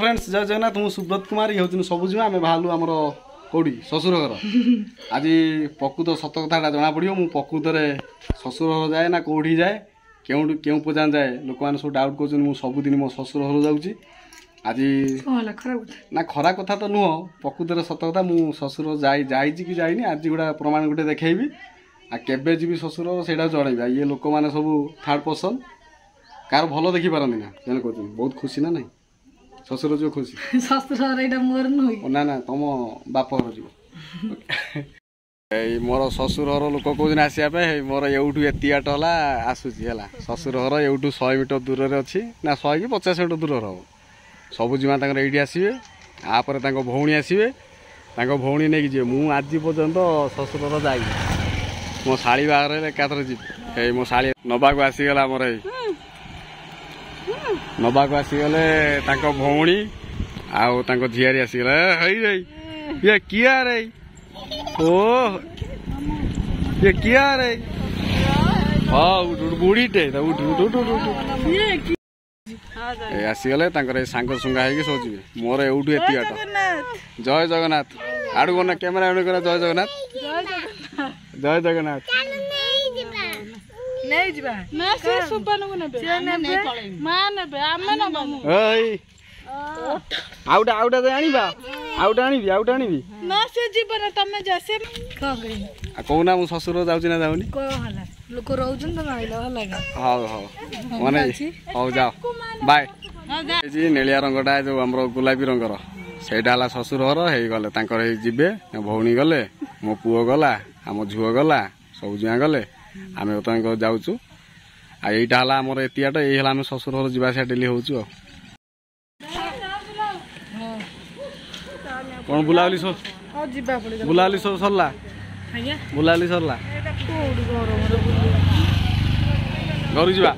friends जय जगन्नाथ मु सुब्रत कुमार ये हूँ सबुज आम बाहर आमर कौटी शशुर घर आज प्रकृत सत कथा जना पड़ो मु प्रकृत में शशुर घर जाए ना कौटी जाए क्यों पूजा जाए लोक मैंने सब डाउट कर सबुदिन मो शशुर घर जाऊँगी आज ना खरा कथा तो नुह प्रकृत में सत कथा मु शशुर जाई कि जाइनी आज गोटा प्रमाण गोटे देखी आ केबे जी शशुर से जनइबा ये लोक मैंने सब थर्ड पर्सन कार भल देखी पारती ना जन कहते बहुत खुशी ना नहीं शशुर जो खुशी शशुर ना ना तुम बाप घर जी मोर शशुर घर लोक कौन आसपे मोर एवठू एति आट है आसूसी है शशुर घर एवठू 100 मीटर दूर में अच्छी ना 100 कि 50 मीटर दूर हम सबुज माँ ये आसवे आपर भौणी आसवे भौणी नहीं जी मुझ पर्यंत शशुर घर जाई मो शाड़ी बाहर एकाथर जी मो शाड़ी नबाक आसीगला मोर नबाक आसीगले भौणी आउ झीआरी आसीगला ये किया रे ओ ये किया रे हाँ बुढ़ीटे आसीगले सांग सुंगा है सब जी मोर एवठू एति आट जय जगन्नाथ आड़ू करना कैमेरा आड़ू करना जय जगन्नाथ जय जगन्नाथ नहीं जीवा ना से सुपन को नेबे मां नेबे आमे न बाबू ओई आउटा आउटा तो आनीबा आउटा आनीबी ना से जीवन तमे जैसे का गई आ कोना मु ससुर जाउची ना जाउनी को हला लोक रहउछन त आइलो हला हां हां माने हो जाओ बाय जी नेलिया रंगटा जो हमरो गुलाबी रंगर सेटा हला ससुर घर हे गले तांकर हे जिबे भौणी गले मो पुओ गला हम झुओ गला सब जुआ गले आमे तो जाऊँ आ यहीटा है आमर एतियाटा ये आम शशुर घर जावासा डेली हो कौन बुलावली सब बुलावली सब सरला बुलावली सरला घर जा